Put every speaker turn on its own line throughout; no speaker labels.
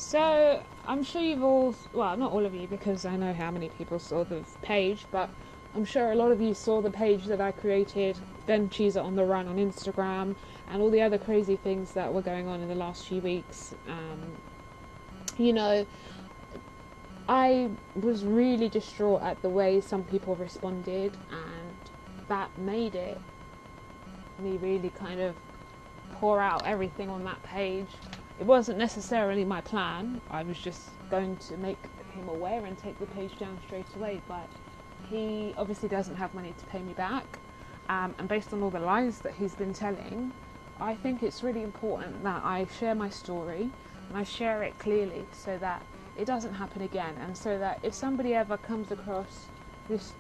So, I'm sure you've all, well, not all of you because I know how many people saw the page, but I'm sure a lot of you saw the page that I created, Ben Chiza on the Run on Instagram, and all the other crazy things that were going on in the last few weeks. You know, I was really distraught at the way some people responded, and that made it me really kind of pour out everything on that page. It wasn't necessarily my plan. I was just going to make him aware and take the page down straight away, but he obviously doesn't have money to pay me back. And based on all the lies that he's been telling, I think it's really important that I share my story and I share it clearly so that it doesn't happen again, and so that if somebody ever comes across this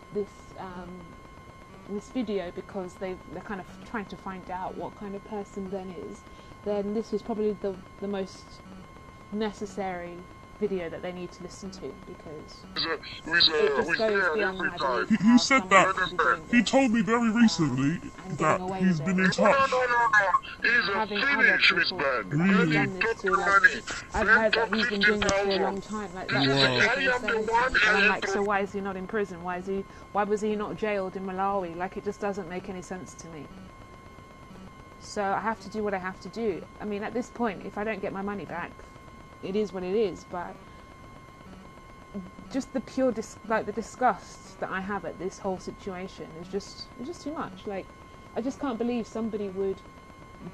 video because they're kind of trying to find out what kind of person Ben is, then this is probably the most necessary video that they need to listen to, because it just goes beyond, I believe,
He
how
said
someone
that.
can be doing
He
this
told me very recently
and getting
that
away
he's
with
been
it,
in touch.
He's a
having other
finish with
people
Ben.
that he's
Ben
Really?
done this
took
to. Like,
money.
I've
Ben
heard that
took
he's been doing this for a
50,000.
long time. Like,
He
that's
said,
what
Wow.
people
I
are
am the
saying to
one
me, and I'm like,
that
so why is he not in prison? Why was he not jailed in Malawi? Like, it just doesn't make any sense to me. So I have to do what I have to do. I mean, at this point, if I don't get my money back, it is what it is. But just the pure the disgust that I have at this whole situation is just too much. Like, I just can't believe somebody would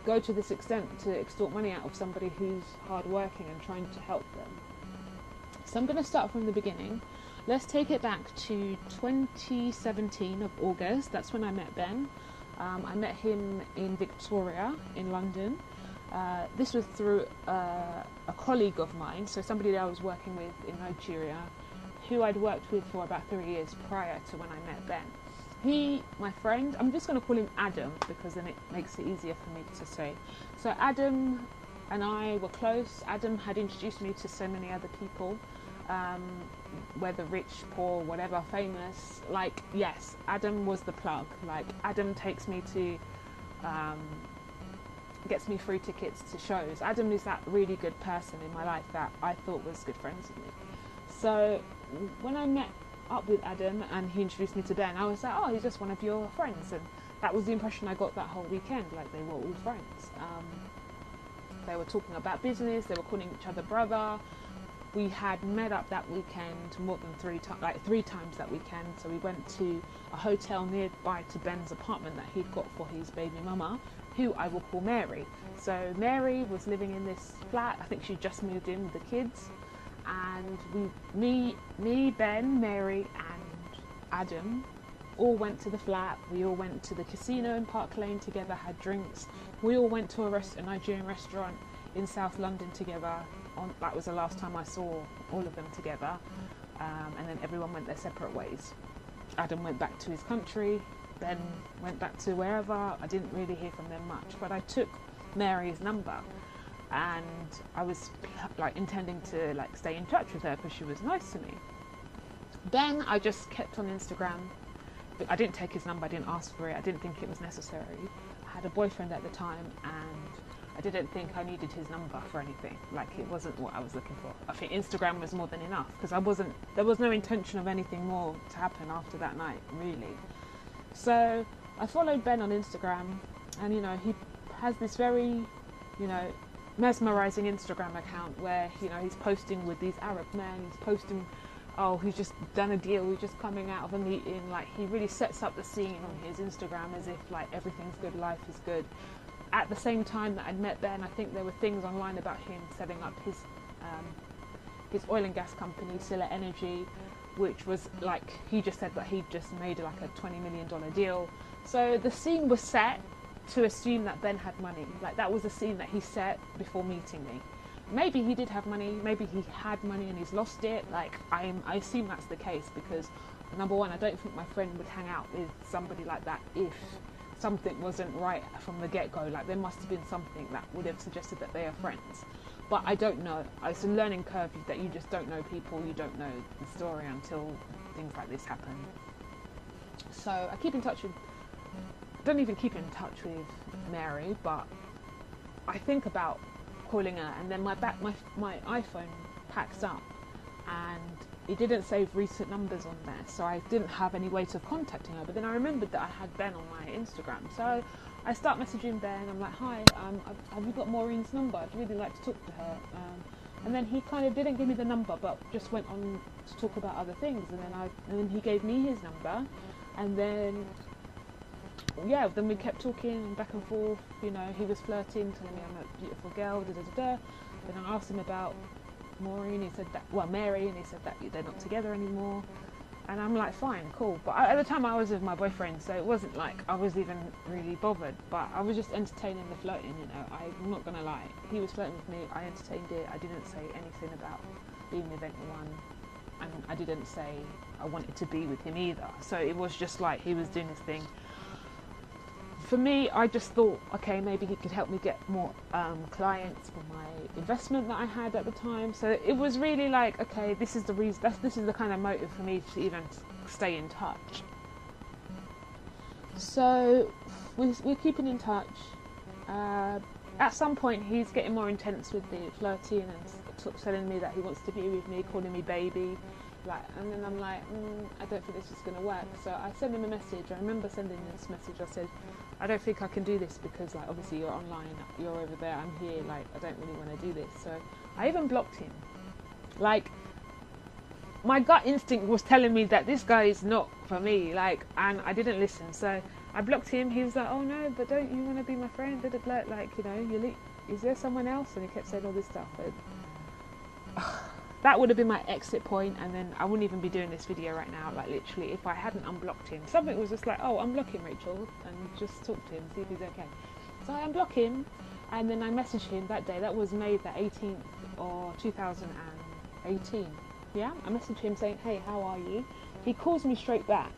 go to this extent to extort money out of somebody who's hardworking and trying to help them. So I'm going to start from the beginning. Let's take it back to 2017 of August. That's when I met Ben. I met him in Victoria, in London. This was through a colleague of mine, so somebody that I was working with in Nigeria, who I'd worked with for about 3 years prior to when I met Ben. He, my friend, I'm just going to call him Adam because then it makes it easier for me to say. So Adam and I were close. Adam had introduced me to so many other people, whether rich, poor, whatever, famous. Like, yes, Adam was the plug. Like, Adam takes me to, gets me free tickets to shows. Adam is that really good person in my life that I thought was good friends with me. So when I met up with Adam and he introduced me to Ben, I was like, oh, he's just one of your friends. And that was the impression I got that whole weekend. Like, they were all friends. They were talking about business. They were calling each other brother. We had met up that weekend more than three times that weekend. So we went to a hotel nearby to Ben's apartment that he'd got for his baby mama, who I will call Mary. So Mary was living in this flat. I think she just moved in with the kids. And me, Ben, Mary and Adam all went to the flat. We all went to the casino in Park Lane together, had drinks. We all went to a Nigerian restaurant in South London together. That was the last time I saw all of them together. And then everyone went their separate ways. Adam went back to his country. Ben went back to wherever. I didn't really hear from them much, but I took Mary's number. And I was intending to stay in touch with her because she was nice to me. Ben, I just kept on Instagram. I didn't take his number. I didn't ask for it. I didn't think it was necessary. I had a boyfriend at the time, and I didn't think I needed his number for anything. Like, it wasn't what I was looking for. I think Instagram was more than enough because there was no intention of anything more to happen after that night, really. So I followed Ben on Instagram, and he has this very, mesmerizing Instagram account where he's posting with these Arab men. He's posting, he's just done a deal, he's just coming out of a meeting. Like, he really sets up the scene on his Instagram as if everything's good, life is good. At the same time that I'd met Ben, I think there were things online about him setting up his oil and gas company, Silla Energy, which was he just said that he'd just made a $20 million deal. So the scene was set to assume that Ben had money. That was a scene that he set before meeting me. Maybe he did have money, maybe he had money and he's lost it. I assume that's the case because, number one, I don't think my friend would hang out with somebody like that if something wasn't right from the get-go. There must have been something that would have suggested that they are friends. But I don't know. It's a learning curve that you just don't know people, you don't know the story until things like this happen. So I don't even keep in touch with Mary, but I think about calling her, and then my iPhone packs up, and it didn't save recent numbers on there, so I didn't have any way of contacting her. But then I remembered that I had Ben on my Instagram, so I start messaging Ben. I'm like, hi, have you got Maureen's number? I'd really like to talk to her. And then he kind of didn't give me the number, but just went on to talk about other things. And then he gave me his number, and then we kept talking back and forth. You know, he was flirting, telling me I'm a beautiful girl. Then I asked him about Maureen. He said Mary, and he said that they're not together anymore. And I'm like, fine, cool. But at the time I was with my boyfriend, so it wasn't like I was even really bothered. But I was just entertaining the flirting, you know. I'm not gonna lie. He was flirting with me. I entertained it. I didn't say anything about being with anyone, and I didn't say I wanted to be with him either. So it was just like he was doing his thing. For me, I just thought, okay, maybe he could help me get more clients for my investment that I had at the time. So it was really like, okay, this is the reason. This is the kind of motive for me to even stay in touch. So we're keeping in touch. At some point, he's getting more intense with the flirting and telling me that he wants to be with me, calling me baby. And then I'm like, I don't think this is going to work. So I send him a message. I remember sending this message. I said, I don't think I can do this because, like, obviously you're online, you're over there, I'm here. Like, I don't really want to do this. So I even blocked him. Like, my gut instinct was telling me that this guy is not for me. Like, and I didn't listen. So I blocked him. He was like, oh no, but don't you want to be my friend? Like, you know, is there someone else? And he kept saying all this stuff. And, that would have been my exit point, and then I wouldn't even be doing this video right now. Like, literally, if I hadn't unblocked him, something was just like, oh, unblock him, Rachel, and just talk to him, see if he's okay. So I unblock him, and then I message him that day. That was May the 18th or 2018. Yeah, I message him saying, hey, how are you? He calls me straight back.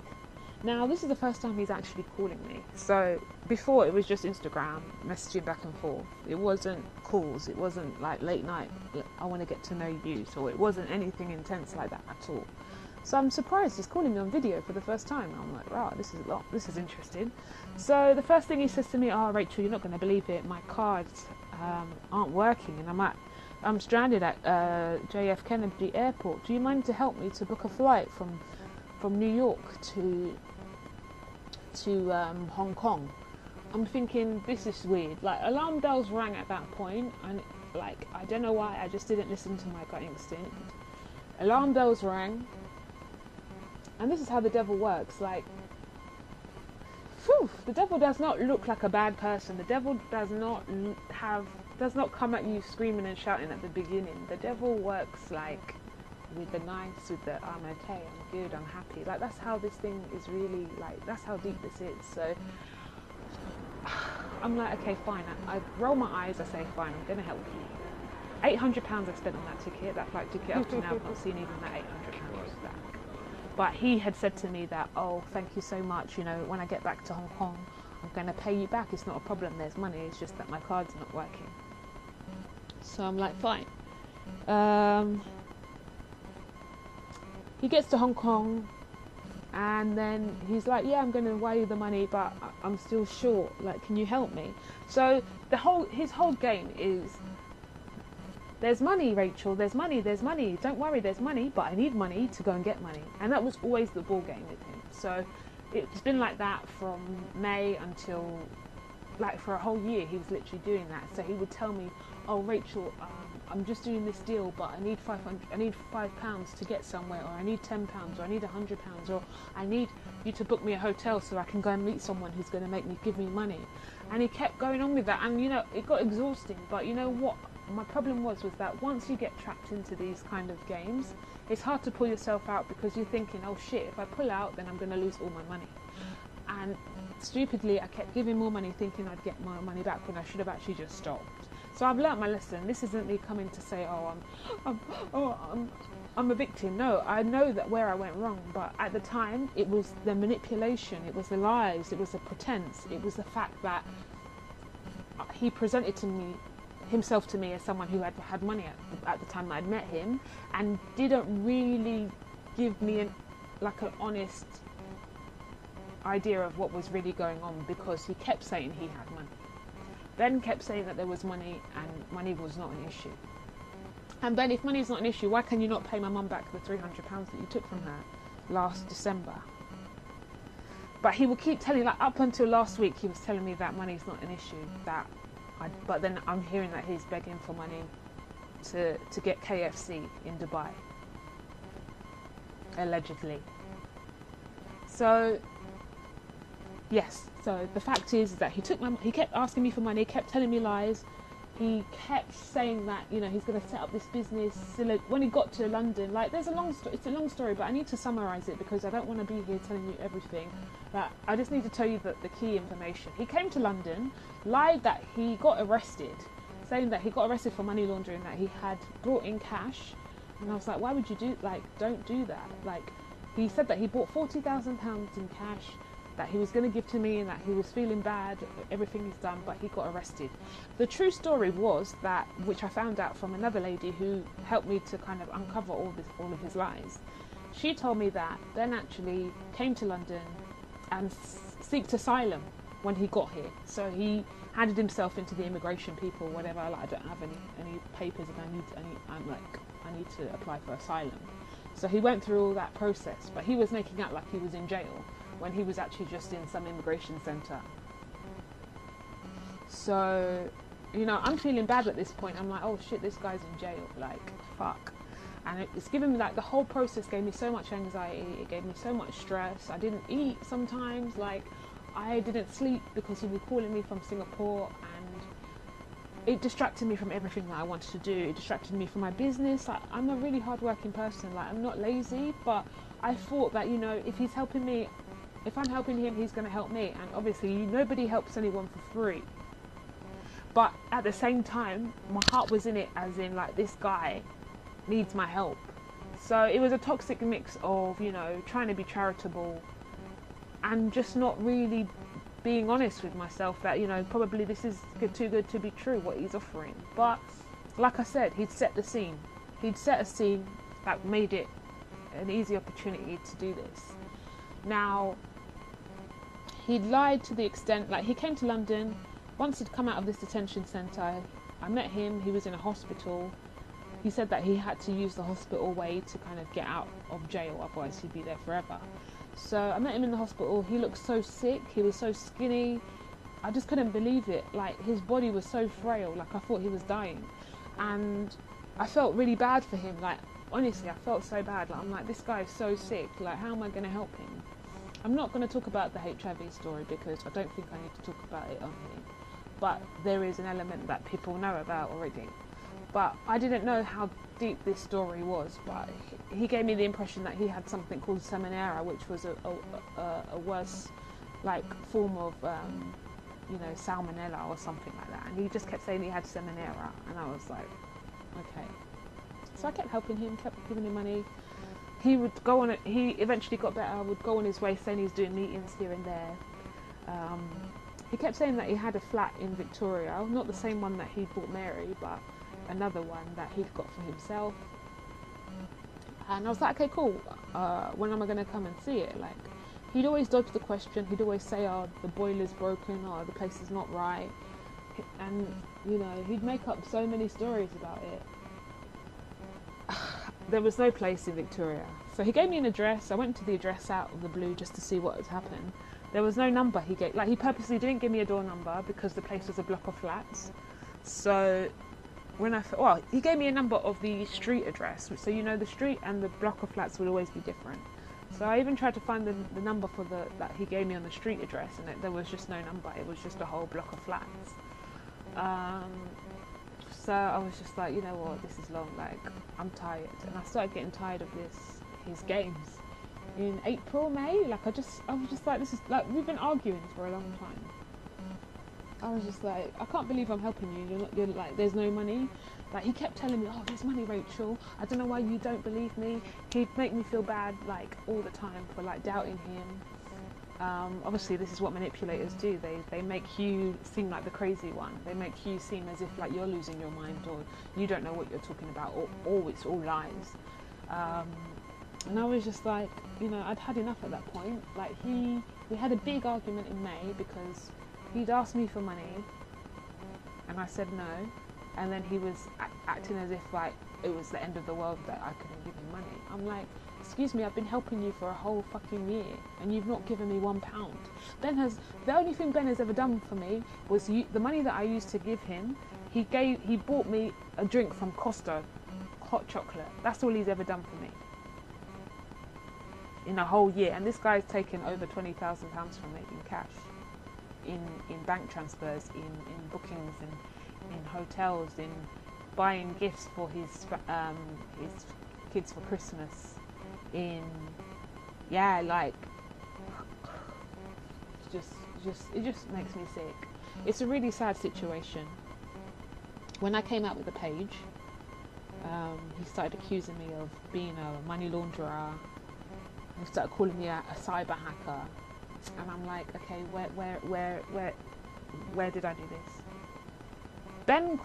Now, this is the first time he's actually calling me. So before, it was just Instagram, messaging back and forth. It wasn't calls. It wasn't like late night, I want to get to know you. So it wasn't anything intense like that at all. So I'm surprised he's calling me on video for the first time. I'm like, wow, this is interesting. So the first thing he says to me, oh, Rachel, you're not going to believe it. My cards aren't working, and I'm stranded at JF Kennedy Airport. Do you mind to help me to book a flight from New York to Hong Kong? I'm thinking, this is weird. Like, alarm bells rang at that point, and like, I don't know why, I just didn't listen to my gut instinct. Alarm bells rang, and this is how the devil works. Like, the devil does not look like a bad person. The devil does not come at you screaming and shouting at the beginning. The devil works like with the nice, with the I'm okay, I'm good, I'm happy. Like, that's how this thing is really, like, that's how deep this is. So I'm like, okay, fine. I roll my eyes, I say, fine, I'm going to help you. £800 I spent on that ticket, that flight ticket. Up to now I've not seen even that £800 back. But he had said to me that, oh, thank you so much, you know, when I get back to Hong Kong, I'm going to pay you back. It's not a problem, there's money, it's just that my card's not working. So I'm like, fine. He gets to Hong Kong, and then he's like, yeah, I'm going to wire you the money, but I'm still short. Like, can you help me? So his whole game is, there's money, Rachel, there's money. Don't worry, there's money, but I need money to go and get money. And that was always the ball game with him. So it's been like that from May until, like, for a whole year, he was literally doing that. So he would tell me, oh, Rachel, I'm just doing this deal, but I need £5 to get somewhere, or I need £10, or I need £100, or I need you to book me a hotel so I can go and meet someone who's going to give me money. And he kept going on with that, and, you know, it got exhausting. But you know what my problem was that once you get trapped into these kind of games, it's hard to pull yourself out, because you're thinking, oh shit, if I pull out, then I'm going to lose all my money. And stupidly, I kept giving more money, thinking I'd get my money back, when I should have actually just stopped. So I've learnt my lesson. This isn't me coming to say, I'm a victim. No, I know that where I went wrong, but at the time, it was the manipulation, it was the lies, it was the pretense, it was the fact that he presented himself to me as someone who had money at the time that I'd met him, and didn't really give me an honest idea of what was really going on, because he kept saying he had money. Ben kept saying that there was money and money was not an issue. And Ben, if money is not an issue, why can you not pay my mum back the £300 that you took from her last December? But he will keep telling, like up until last week, he was telling me that money is not an issue. But then I'm hearing that he's begging for money to get KFC in Dubai, allegedly. So yes, so the fact is that he kept asking me for money, kept telling me lies. He kept saying that, you know, he's going to set up this business. When he got to London, like, it's a long story, but I need to summarise it because I don't want to be here telling you everything. But I just need to tell you the key information. He came to London, lied that he got arrested, saying that he got arrested for money laundering, that he had brought in cash. And I was like, why would you don't do that? Like, he said that he bought £40,000 in cash, that he was going to give to me, and that he was feeling bad, everything he's done, but he got arrested. The true story was that, which I found out from another lady who helped me to kind of uncover all of his lies. She told me that Ben actually came to London and sought asylum when he got here. So he handed himself into the immigration people, whatever. Like, I don't have any papers, and I need to apply for asylum. So he went through all that process, but he was making out like he was in jail when he was actually just in some immigration centre. So, you know, I'm feeling bad at this point. I'm like, oh shit, this guy's in jail, like, fuck. And it's given me, like, the whole process gave me so much anxiety, it gave me so much stress. I didn't eat sometimes, like, I didn't sleep because he was calling me from Singapore, and it distracted me from everything that I wanted to do. It distracted me from my business. Like, I'm a really hard-working person, like, I'm not lazy, but I thought that, you know, if he's helping me, if I'm helping him, he's going to help me. And obviously, nobody helps anyone for free. But at the same time, my heart was in it, as in, like, this guy needs my help. So it was a toxic mix of, you know, trying to be charitable and just not really being honest with myself that, you know, probably this is too good to be true, what he's offering. But like I said, he'd set the scene. He'd set a scene that made it an easy opportunity to do this. Now, he'd lied to the extent, like, he came to London. Once he'd come out of this detention centre, I met him. He was in a hospital. He said that he had to use the hospital way to kind of get out of jail, otherwise he'd be there forever. So I met him in the hospital. He looked so sick. He was so skinny. I just couldn't believe it. Like, his body was so frail. Like, I thought he was dying. And I felt really bad for him. Like, honestly, I felt so bad. Like, I'm like, this guy is so sick. Like, how am I going to help him? I'm not going to talk about the HIV story because I don't think I need to talk about it on here. But there is an element that people know about already. But I didn't know how deep this story was. But he gave me the impression that he had something called Salmonella, which was a worse, like, form of, you know, salmonella or something like that. And he just kept saying he had Salmonella, and I was like, okay. So I kept helping him, kept giving him money. He would go on. He eventually got better. Would go on his way, saying he's doing meetings here and there. He kept saying that he had a flat in Victoria, not the same one that he bought Mary, but another one that he'd got for himself. And I was like, okay, cool. When am I going to come and see it? Like, he'd always dodge the question. He'd always say, oh, the boiler's broken, or the place is not right. And, you know, he'd make up so many stories about it. There was no place in Victoria. So he gave me an address. I went to the address out of the blue just to see what had happened. There was no number he gave. Like, he purposely didn't give me a door number because the place was a block of flats. So when he gave me a number of the street address. So, you know, the street and the block of flats would always be different. So I even tried to find the number for that he gave me on the street address, and there was just no number. It was just a whole block of flats. So I was just like, you know what, this is long, like, I'm tired. And I started getting tired of his games. In April, May, like, I was just like, this is, like, we've been arguing for a long time. I was just like, I can't believe I'm helping you. You're like, there's no money. Like, he kept telling me, oh, there's money, Rachel. I don't know why you don't believe me. He'd make me feel bad, like, all the time for, like, doubting him. Obviously, this is what manipulators do. They make you seem like the crazy one. They make you seem as if, like, you're losing your mind, or you don't know what you're talking about, or it's all lies. And I was just like, you know, I'd had enough at that point. Like, we had a big argument in May because he'd asked me for money, And I said no. And then he was acting as if like it was the end of the world that I couldn't give him money. I'm like, excuse me, I've been helping you for a whole fucking year and you've not given me £1. The only thing Ben has ever done for me was the money that I used to give him, he bought me a drink from Costa, hot chocolate. That's all he's ever done for me in a whole year. And this guy's taken over £20,000 from me in cash, in bank transfers, in bookings, in hotels, in buying gifts for his kids for Christmas, it just makes me sick. It's a really sad situation. When I came out with the page, he started accusing me of being a money launderer. He started calling me a cyber hacker, and I'm like, okay, where did I do this? Ben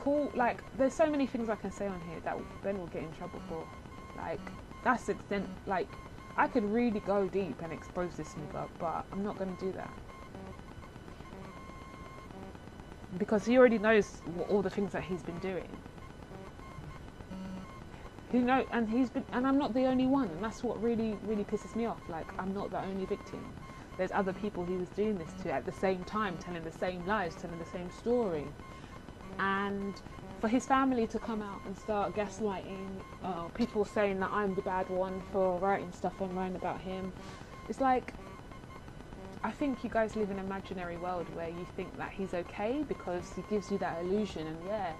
there's so many things I can say on here that Ben will get in trouble for. Like, that's the extent. Like, I could really go deep and expose this nigga, but I'm not going to do that. Because he already knows all the things that he's been doing. And I'm not the only one, and that's what really, really pisses me off. Like, I'm not the only victim. There's other people he was doing this to at the same time, telling the same lies, telling the same story. And for his family to come out and start gaslighting, people saying that I'm the bad one for writing stuff online about him, it's like, I think you guys live in an imaginary world where you think that he's okay because he gives you that illusion. And yeah,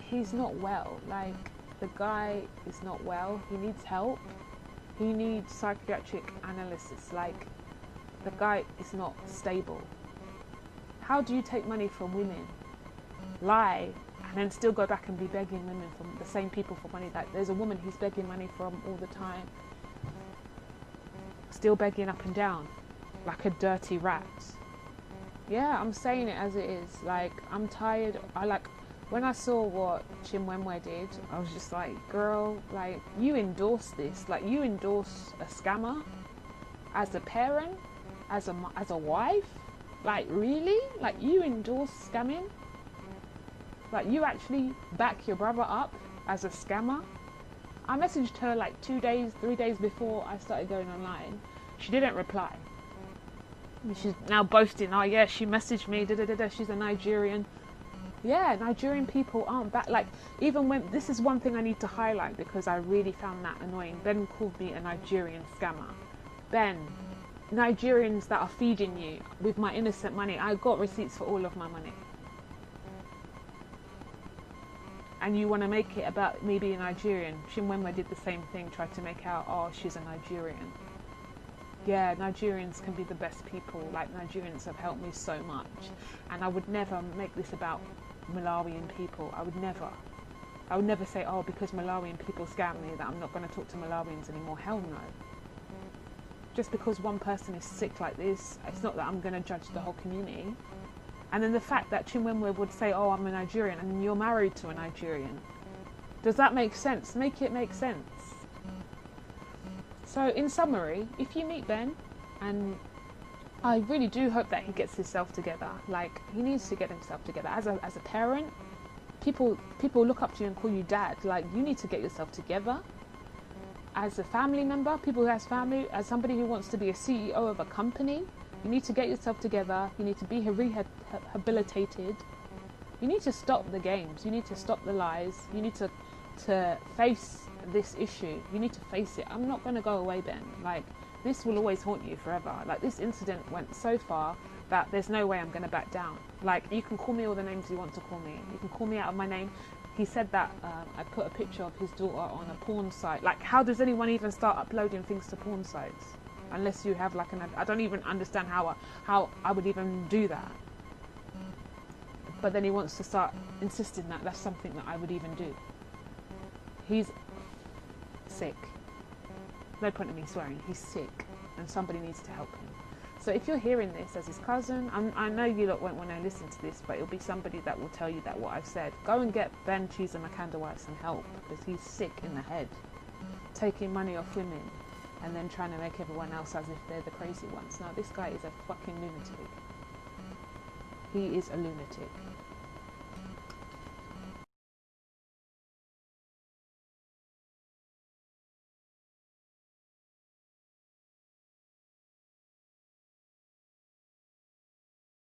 he's not well. Like, the guy is not well. He needs help. He needs psychiatric analysis. Like, the guy is not stable. How do you take money from women, lie, and then still go back and be begging women from the same people for money? Like, there's a woman he's begging money from all the time, still begging up and down like a dirty rat. Yeah, I'm saying it as it is. Like, I'm tired. When I saw what Chimwemwe did, I was just like, girl, like, you endorse this. Like, you endorse a scammer as a parent, as a wife. Like, really? Like, you endorse scamming? Like, you actually back your brother up as a scammer? I messaged her like 3 days before I started going online. She didn't reply. She's now boasting, oh yeah, she messaged me, she's a Nigerian. Yeah, Nigerian people aren't bad. Like, even when, this is one thing I need to highlight because I really found that annoying. Ben called me a Nigerian scammer. Ben, Nigerians that are feeding you with my innocent money. I got receipts for all of my money. And you want to make it about me being Nigerian. Chimwemwe did the same thing, tried to make out, oh, she's a Nigerian. Yeah, Nigerians can be the best people. Like, Nigerians have helped me so much. And I would never make this about Malawian people. I would never say, oh, because Malawian people scam me, that I'm not going to talk to Malawians anymore. Hell no. Just because one person is sick like this, it's not that I'm going to judge the whole community. And then the fact that Chimwemwe would say, oh, I'm a Nigerian, and you're married to a Nigerian. Does that make sense? Make it make sense. So, in summary, if you meet Ben, and I really do hope that he gets himself together. Like, he needs to get himself together. As a parent, people look up to you and call you dad. Like, you need to get yourself together. As a family member, people who has family, as somebody who wants to be a CEO of a company, you need to get yourself together. You need to be rehabilitated. You need to stop the games. You need to stop the lies. You need to face this issue. You need to face it. I'm not going to go away, Ben. Like, this will always haunt you forever. Like, this incident went so far that there's no way I'm going to back down. Like, you can call me all the names you want to call me. You can call me out of my name. He said that I put a picture of his daughter on a porn site. Like, how does anyone even start uploading things to porn sites? Unless you have like I don't even understand how I would even do that. But then he wants to start insisting that that's something that I would even do. He's sick. No point in me swearing. He's sick, and somebody needs to help him. So if you're hearing this as his cousin, I know you lot won't want to listen to this, but it'll be somebody that will tell you that what I've said. Go and get Ben Chiza Mkandawire some help, because he's sick in the head, taking money off women, and then trying to make everyone else as if they're the crazy ones. No, this guy is a fucking lunatic. he is a lunatic.